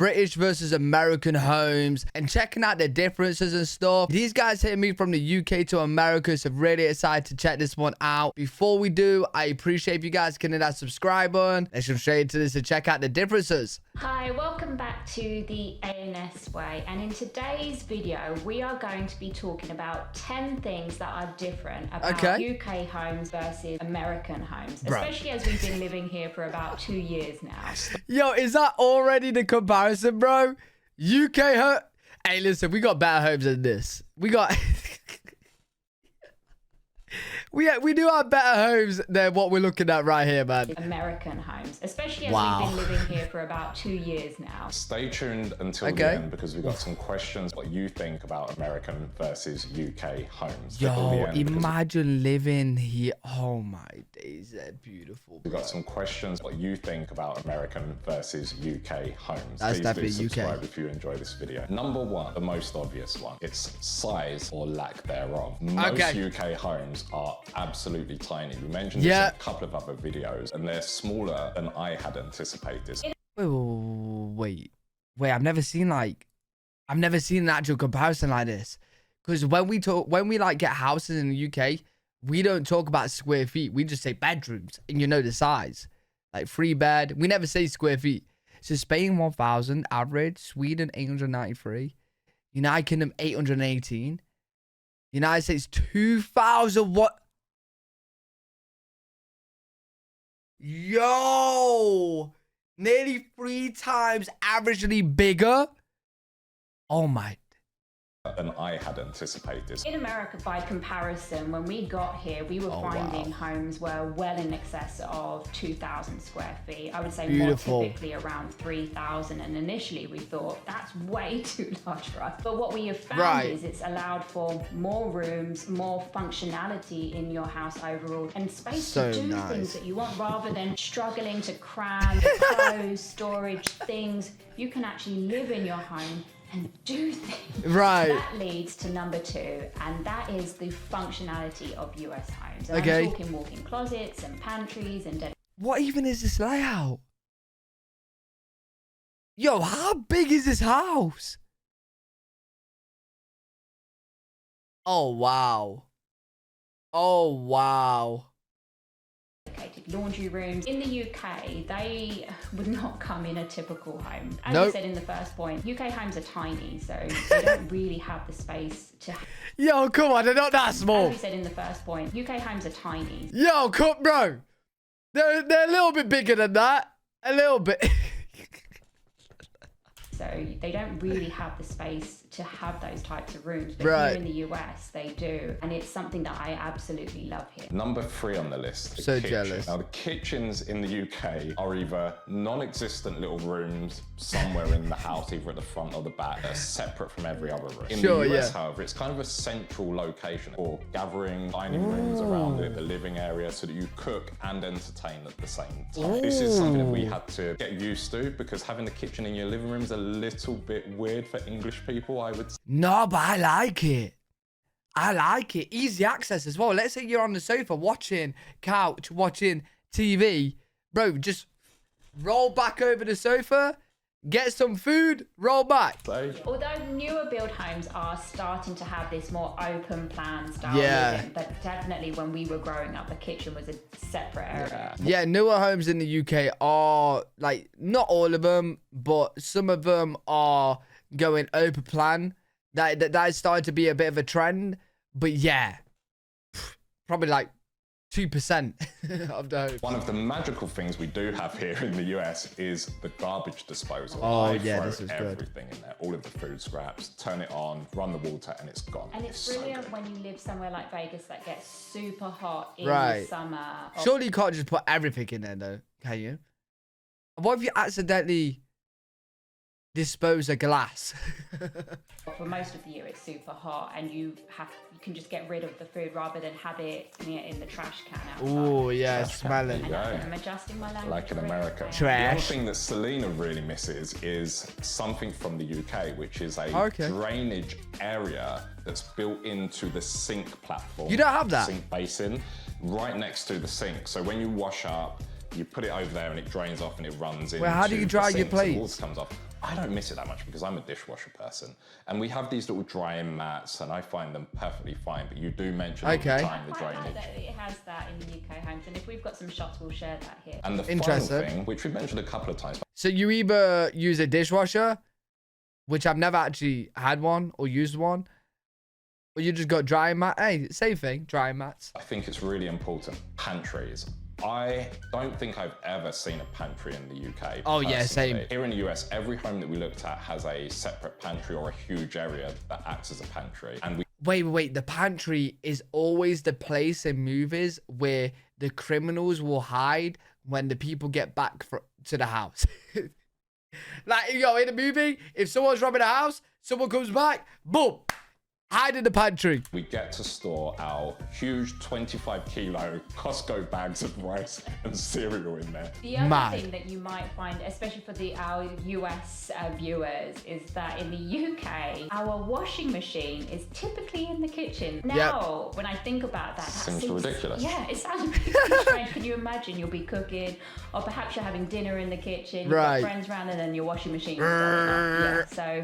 British versus American homes and checking out the differences and stuff. These guys hit me from the UK to America, so really excited to check this one out. Before we do, I appreciate if you guys can hit that subscribe button. Let's jump straight into this and check out the differences. Hi, welcome back to the ANS way, and in today's video we are going to be talking about 10 things that are different about UK homes versus American homes, especially as we've been living here for about 2 years now. Yo, is that already the comparison, bro? UK home. Hey, listen, we got better homes than this. We got we do have better homes than what we're looking at right here, man. American homes, especially as we've been living here for about 2 years now. Stay tuned until the end because we've got some questions what you think about American versus UK homes. Yo, imagine living here. Oh my days, they're beautiful. We've got some questions what you think about American versus UK homes. That's definitely Please do subscribe UK. if you enjoy this video. Number one, the most obvious one, it's size or lack thereof. Most UK homes are absolutely tiny. We mentioned this in a couple of other videos and they're smaller than I had anticipated. Wait, I've never seen an actual comparison like this. Because when we like get houses in the UK, we don't talk about square feet. We just say bedrooms and you know the size. Like 3 bed. We never say square feet. So Spain 1,000 average, Sweden 893, United Kingdom 818, United States 2,000. What? Yo, nearly 3 times averagely bigger. Oh my. Than I had anticipated. In America, by comparison, when we got here, we were finding homes were well in excess of 2,000 square feet. I would say more typically around 3,000. And initially we thought that's way too large for us. But what we have found is it's allowed for more rooms, more functionality in your house overall, and space to do things that you want rather than struggling to cram clothes, storage, things. You can actually live in your home and do things. That leads to number 2, and that is the functionality of US homes. And I'm talking walk-in closets and pantries and... What even is this layout? Yo, how big is this house? Oh, wow. Oh, wow. Laundry rooms. In the UK, they would not come in a typical home. As I said in the first point, UK homes are tiny, so they don't really have the space to... Yo, come on, they're not that small. As we said in the first point, UK homes are tiny. Yo, come, bro. They're a little bit bigger than that. A little bit. So they don't really have the space to have those types of rooms. But here in the US, they do. And it's something that I absolutely love here. Number 3 on the list, the kitchen. Jealous. Now, the kitchens in the UK are either non-existent little rooms somewhere in the house, either at the front or the back, that are separate from every other room. In the US, however, it's kind of a central location for gathering dining rooms around it, the living area, so that you cook and entertain at the same time. This is something that we had to get used to because having the kitchen in your living room is a little bit weird for English people, I would say. No, but I like it. I like it. Easy access as well. Let's say you're on the sofa watching couch, watching TV. Bro, just roll back over the sofa, get some food, roll back. Although newer build homes are starting to have this more open plan style living, but definitely when we were growing up, the kitchen was a separate area. Yeah, newer homes in the UK are, like, not all of them, but some of them are going open plan. That is starting to be a bit of a trend. But yeah, probably like 2% of the home. One of the magical things we do have here in the US is the garbage disposal. Oh, yeah, this is everything in there, all of the food scraps, turn it on, run the water, and it's gone. And it's brilliant when you live somewhere like Vegas that gets super hot in the summer. Surely you can't just put everything in there, though, can you? What if you accidentally dispose of glass? For most of the year, it's super hot, and you can just get rid of the food rather than have it in the trash can outside. Oh yeah, smelling. I'm adjusting my language. Like in America. Trash. The other thing that Selena really misses is something from the UK, which is a drainage area that's built into the sink platform. You don't have that? Sink basin, right next to the sink. So when you wash up, you put it over there and it drains off and it runs in. Well, how do you dry your plates? Water comes off. I don't miss it that much because I'm a dishwasher person. And we have these little drying mats, and I find them perfectly fine. But you do mention all the time the drainage. Like that it has that in the UK homes, and if we've got some shots, we'll share that here. And the final thing, which we've mentioned a couple of times. So you either use a dishwasher, which I've never actually had one or used one, or you just got drying mat. Hey, same thing, drying mats. I think it's really important. Pantries. I don't think I've ever seen a pantry in the UK. Oh yeah, same. Here in the US, every home that we looked at has a separate pantry or a huge area that acts as a pantry. And we Wait. The pantry is always the place in movies where the criminals will hide when the people get back to the house. Like, in a movie, if someone's robbing a house, someone comes back, boom, hide in the pantry. We get to store our huge 25-kilo Costco bags of rice and cereal in there. The other thing that you might find, especially for our US viewers, is that in the UK, our washing machine is typically in the kitchen. Now, when I think about that, seems ridiculous. Yeah, it sounds really strange. Can you imagine you'll be cooking, or perhaps you're having dinner in the kitchen, you've got friends around, and then your washing machine is going up. So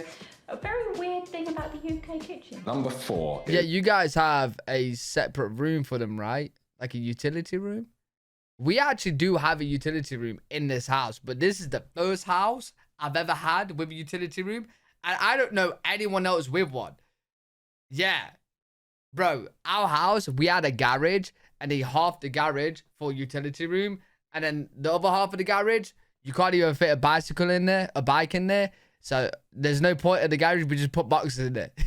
a very weird thing about the UK kitchen. Number 4. Yeah, you guys have a separate room for them, right? Like a utility room? We actually do have a utility room in this house, but this is the first house I've ever had with a utility room, and I don't know anyone else with one. Yeah. Bro, our house, we had a garage, and half the garage for utility room, and then the other half of the garage, you can't even fit a bicycle in there, a bike in there. So there's no point in the garage. We just put boxes in it.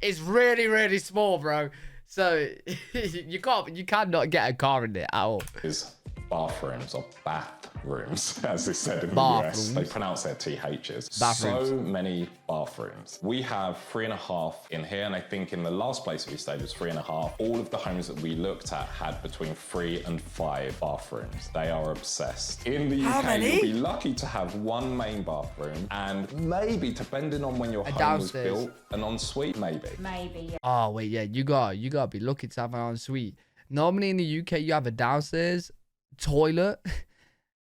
It's really, really small, bro. So you cannot get a car in there at all. Is bathrooms or bathrooms, as they said in the US. They pronounce their THs. Bathrooms. So many bathrooms. We have 3.5 in here, and I think in the last place we stayed was 3.5. All of the homes that we looked at had between 3 and 5 bathrooms. They are obsessed. In the UK, you'll be lucky to have 1 main bathroom, and maybe, depending on when your home was built, an ensuite, maybe. Maybe, yeah. Oh, wait, yeah, you gotta be lucky to have an ensuite. Normally in the UK, you have a downstairs toilet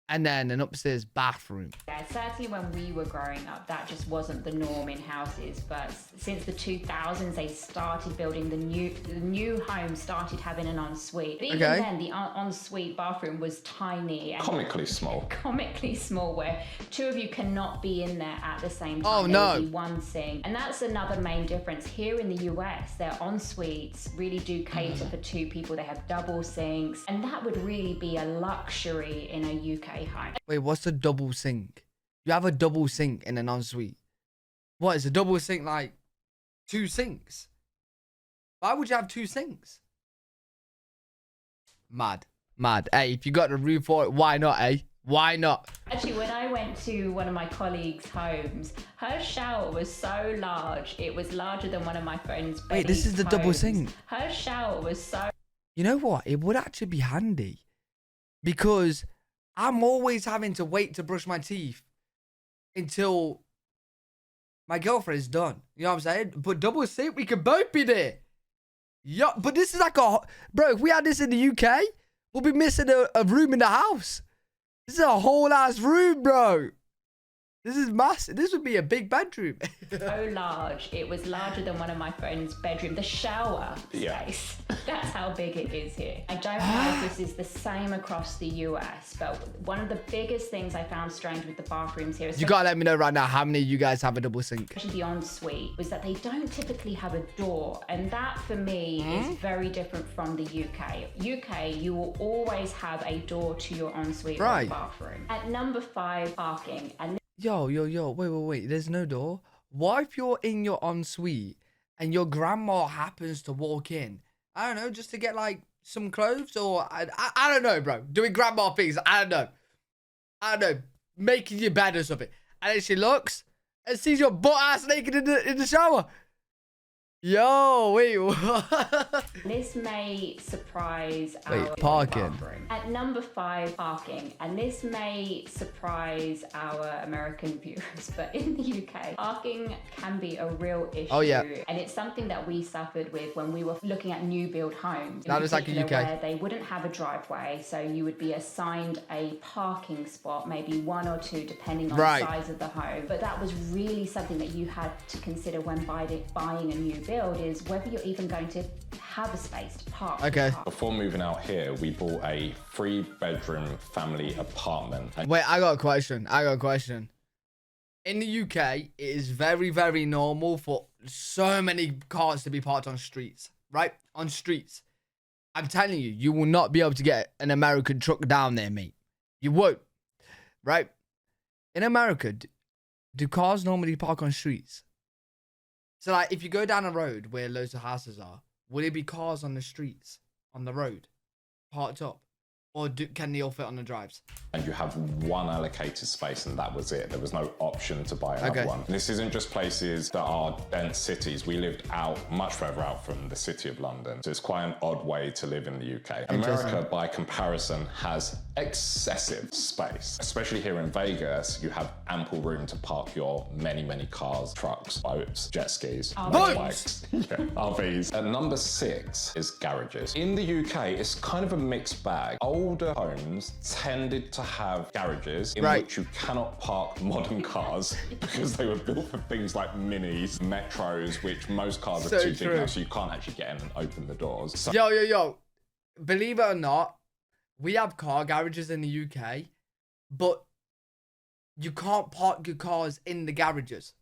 and then an upstairs bathroom. Yeah, certainly when we were growing up, that just wasn't the norm in houses. But since the 2000s, they started building the new homes started having an ensuite. But even then, the ensuite bathroom was tiny and comically small. Comically small, where 2 of you cannot be in there at the same time. Oh no! There will be 1 sink, and that's another main difference. Here in the US, their ensuites really do cater for 2 people. They have double sinks, and that would really be a luxury in a UK home. Wait, what's a double sink? You have a double sink in an ensuite. What is a double sink, like 2 sinks? Why would you have 2 sinks? Mad. Hey, if you got the room for it, why not, eh? Why not? Actually, when I went to one of my colleagues' homes, her shower was so large. It was larger than one of my friend's Betty's. Wait, this is the double sink. Her shower was so... You know what? It would actually be handy. Because I'm always having to wait to brush my teeth until my girlfriend's done. You know what I'm saying? But double sink, we could both be there. Yeah, but this is like a... Bro, if we had this in the UK, we'll be missing a room in the house. This is a whole ass room, bro. This is massive. This would be a big bedroom. So large. It was larger than one of my friend's bedroom. The shower space. That's how big it is here. I don't know if this is the same across the US, but one of the biggest things I found strange with the bathrooms here is... You gotta let me know right now how many of you guys have a double sink. Especially the ensuite, was that they don't typically have a door. And that, for me, is very different from the UK. UK, you will always have a door to your ensuite or bathroom. At number 5, parking. And Yo, wait. There's no door. What if you're in your ensuite and your grandma happens to walk in? I don't know, just to get like some clothes or I don't know, bro. Doing grandma things. I don't know. Making your bed or something. And then she looks and sees your butt ass naked in the shower. Yo, wait, what? This may surprise Wait, our parking. bathroom. At number 5, parking. And this may surprise our American viewers, but in the UK, parking can be a real issue. Oh, yeah. And it's something that we suffered with when we were looking at new build homes. That is like a UK. Where they wouldn't have a driveway, so you would be assigned a parking spot, maybe 1 or 2, depending on the size of the home. But that was really something that you had to consider when buying a new build, is whether you're even going to have a space to park. Okay. Before moving out here, we bought a 3-bedroom family apartment. Wait, I got a question. In the UK, it is very, very normal for so many cars to be parked on streets, right? On streets. I'm telling you, you will not be able to get an American truck down there, mate. You won't, right? In America, do cars normally park on streets? So, like, if you go down a road where loads of houses are, will it be cars on the streets, on the road, parked up? Or can they all fit on the drives? And you have one allocated space, and that was it. There was no option to buy another one. This isn't just places that are dense cities. We lived out, much further out from the city of London. So it's quite an odd way to live in the UK. America, by comparison, has excessive space. Especially here in Vegas, you have ample room to park your many, many cars, trucks, boats, jet skis, bikes, RVs. At number 6 is garages. In the UK, it's kind of a mixed bag. Older homes tended to have garages in which you cannot park modern cars because they were built for things like minis, metros, which most cars are too big now, so you can't actually get in and open the doors. So Yo. Believe it or not, we have car garages in the UK, but you can't park your cars in the garages.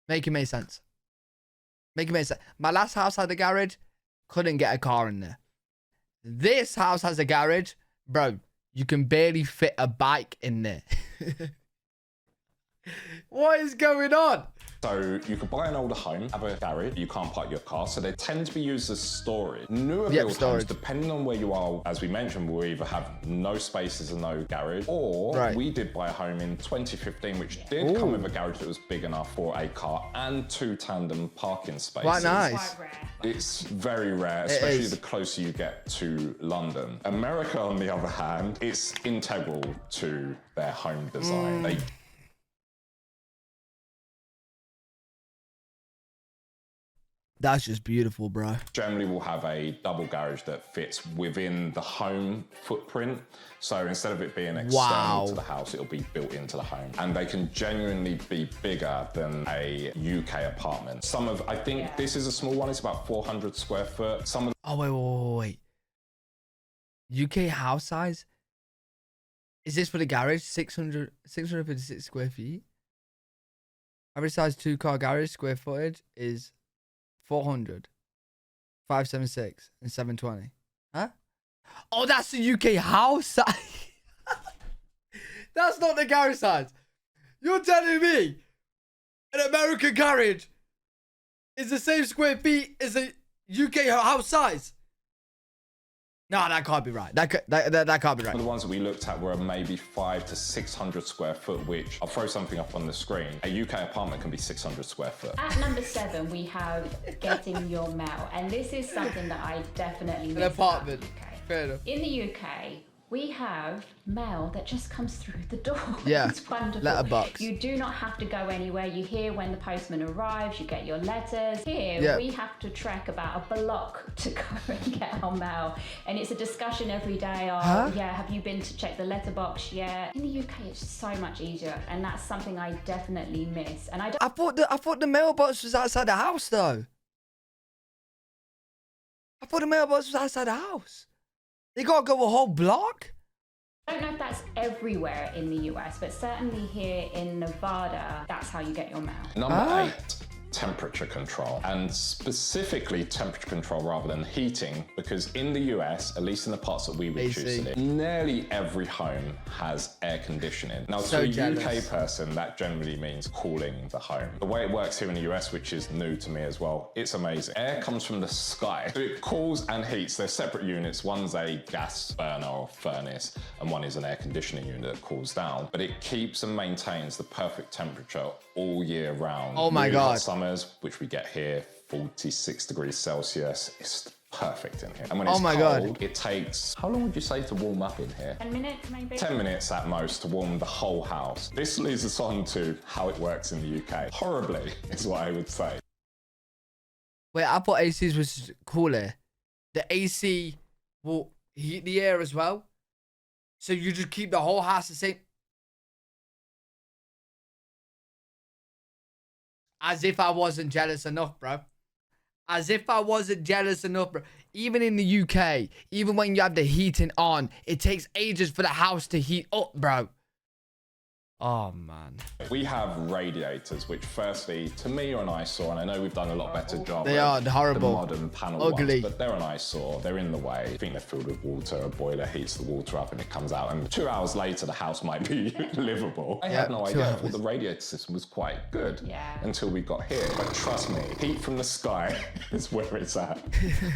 Make it make sense. My last house had a garage, couldn't get a car in there. This house has a garage, bro. You can barely fit a bike in there. What is going on? So you could buy an older home, have a garage, you can't park your car, so they tend to be used as storage. Newer build homes, depending on where you are, as we mentioned, will either have no spaces and no garage, or we did buy a home in 2015, which did come with a garage that was big enough for a car and 2 tandem parking spaces. Quite nice. It's very rare, especially the closer you get to London. America, on the other hand, it's integral to their home design. That's just beautiful, bro. Generally, we'll have a double garage that fits within the home footprint. So instead of it being external to the house, it'll be built into the home. And they can genuinely be bigger than a UK apartment. I think this is a small one. It's about 400 square foot. Wait. UK house size? Is this for the garage? 656 square feet? Average size 2-car garage square footage is 400, 576, and 720. Huh? Oh, that's the UK house size. That's not the garage size. You're telling me an American garage is the same square feet as a UK house size? No, that can't be right. That can't be right. The ones that we looked at were maybe 500 to 600 square foot, which I'll throw something up on the screen. A UK apartment can be 600 square foot. At number 7, we have getting your mail. And this is something that I definitely miss. An apartment. Fair enough. In the UK, we have mail that just comes through the door. Yeah. It's wonderful. Letterbox. You do not have to go anywhere. You hear when the postman arrives, you get your letters. Here, we have to trek about a block to go and get our mail. And it's a discussion every day of, have you been to check the letterbox yet? In the UK, it's so much easier. And that's something I definitely miss. And I thought the mailbox was outside the house, though. I thought the mailbox was outside the house. They gotta go a whole block? I don't know if that's everywhere in the US, but certainly here in Nevada, that's how you get your mail. Number 8, temperature control, and specifically temperature control rather than heating, because in the US, at least in the parts that we would choose to live, nearly every home has air conditioning. Now, to a UK person, that generally means cooling the home. The way it works here in the US, which is new to me as well, it's amazing. Air comes from the sky, so it cools and heats. They're separate units. One's a gas burner or furnace, and one is an air conditioning unit that cools down, but it keeps and maintains the perfect temperature all year round. Oh my God. Summer summers, which we get here, 46 degrees Celsius, it's perfect in here. And when Oh it's my cold, God. it takes, how long would you say to warm up in here? 10 minutes maybe? 10 minutes at most to warm the whole house. This leads us on to how it works in the UK. Horribly, is what I would say. Wait, I thought ACs was cooler. The AC will heat the air as well. So you just keep the whole house the same. As if I wasn't jealous enough, bro. As if I wasn't jealous enough, bro. Even in the UK, even when you have the heating on, it takes ages for the house to heat up, bro. Oh, man. We have radiators, which firstly, to me, are an eyesore, and I know we've done a lot better job. They are horrible. The modern panel Ugly. ones, but they're an eyesore. They're in the way. I think they're filled with water. A boiler heats the water up and it comes out, and 2 hours later, the house might be livable. I had no idea. I thought the radiator system was quite good until we got here. But trust me, heat from the sky is where it's at.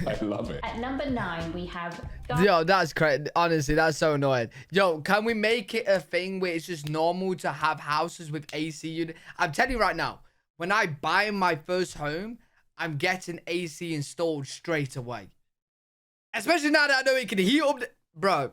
I love it. At number 9, we have... Yo, that's crazy. Honestly, that's so annoying. Yo, can we make it a thing where it's just normal to have houses with AC unit? I'm telling you right now, when I buy my first home, I'm getting AC installed straight away. Especially now that I know it can heat up bro.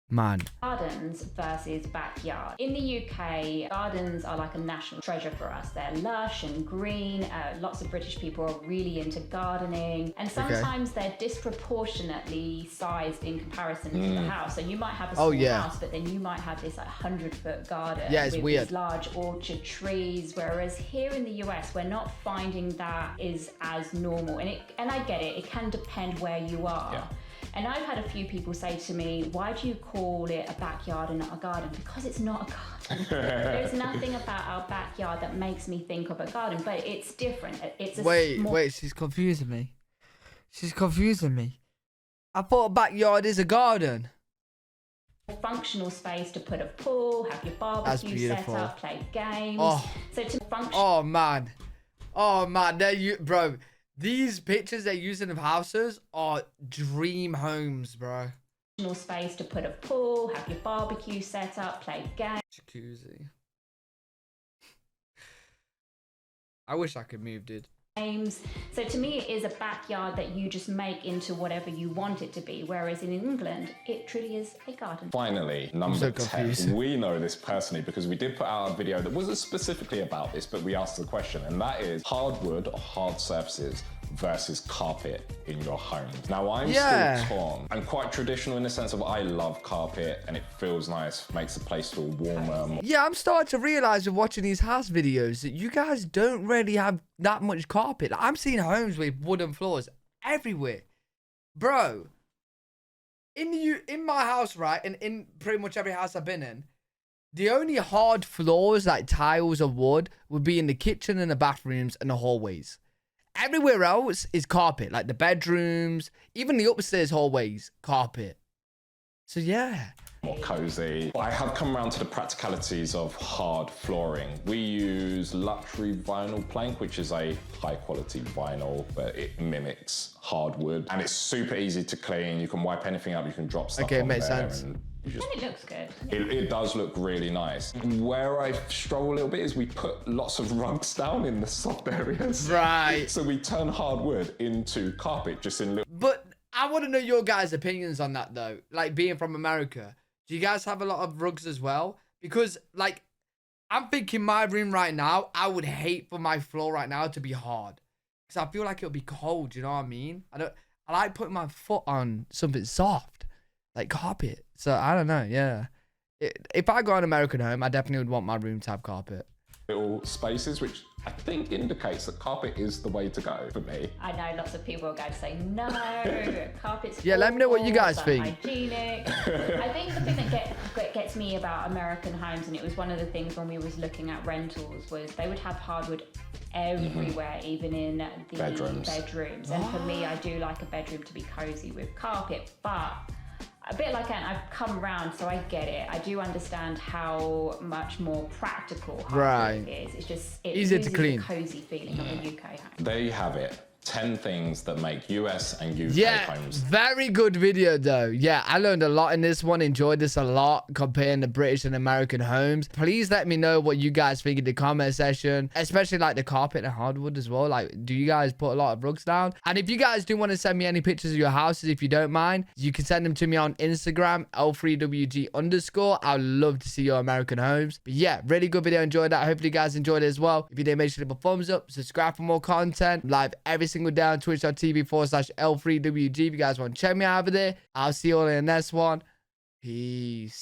Man. Gardens versus backyard. In the UK, gardens are like a national treasure for us. They're lush and green. Lots of British people are really into gardening. And sometimes they're disproportionately sized in comparison to the house. So you might have a small house, but then you might have this like 100-foot garden it's with weird. these large orchard trees. Whereas here in the US, we're not finding that is as normal. And I get it. It can depend where you are. Yeah. And I've had a few people say to me, why do you call it a backyard and not a garden? Because it's not a garden. There's nothing about our backyard that makes me think of a garden, but it's different. It's a Wait, she's confusing me. She's confusing me. I thought a backyard is a garden. Functional space to put a pool, have your barbecue set up, play games. So to function. Oh man, there you, bro. These pictures they're using of houses are dream homes, bro. Functional space to put a pool, have your barbecue set up, play games. Jacuzzi. I wish I could move, dude. So to me, it is a backyard that you just make into whatever you want it to be. Whereas in England, it truly is a garden. Finally, number 10. We know this personally because we did put out a video that wasn't specifically about this, but we asked the question, and that is hardwood or hard surfaces versus carpet in your homes. Now, I'm still torn. I'm quite traditional in the sense of I love carpet and it feels nice, makes the place feel warmer. Yeah, I'm starting to realize with watching these house videos that you guys don't really have that much carpet. Like, I'm seeing homes with wooden floors everywhere. Bro, in my house, right, and in pretty much every house I've been in, the only hard floors like tiles or wood would be in the kitchen and the bathrooms and the hallways. Everywhere else is carpet, like the bedrooms, even the upstairs hallways, carpet. So yeah. More cozy. I have come around to the practicalities of hard flooring. We use luxury vinyl plank, which is a high quality vinyl, but it mimics hardwood. And it's super easy to clean. You can wipe anything up, you can drop stuff on makes there. sense. And it looks good. It does look really nice. Where I struggle a little bit is we put lots of rugs down in the soft areas. Right. So we turn hardwood into carpet, just in little... But I want to know your guys' opinions on that, though. Like, being from America, do you guys have a lot of rugs as well? Because, like, I'm thinking my room right now, I would hate for my floor right now to be hard. Because I feel like it'll be cold, you know what I mean? I like putting my foot on something soft, like carpet. So, I don't know, yeah. If I got an American home, I definitely would want my room to have carpet. Little spaces, which I think indicates that carpet is the way to go for me. I know lots of people are going to say, no, carpet's Yeah, let me know what you guys think. Hygienic. I think the thing that gets me about American homes, and it was one of the things when we was looking at rentals, was they would have hardwood everywhere, even in the bedrooms. And for me, I do like a bedroom to be cozy with carpet, but a bit like Ant, I've come around, so I get it. I do understand how much more practical hardwood is. It's just easier to clean. The cozy feeling of a UK home. There you have it. 10 things that make US and UK homes. Very good video though. Yeah, I learned a lot in this one. Enjoyed this a lot comparing the British and American homes. Please let me know what you guys think in the comment section, especially like the carpet and hardwood as well. Like, do you guys put a lot of rugs down? And if you guys do want to send me any pictures of your houses, if you don't mind, you can send them to me on Instagram, L3WG_. I'd love to see your American homes. But yeah, really good video. Enjoyed that. Hopefully you guys enjoyed it as well. If you did, make sure to leave a thumbs up, subscribe for more content. Live every single day on twitch.tv/L3WG. If you guys want to check me out over there, I'll see you all in the next one. Peace.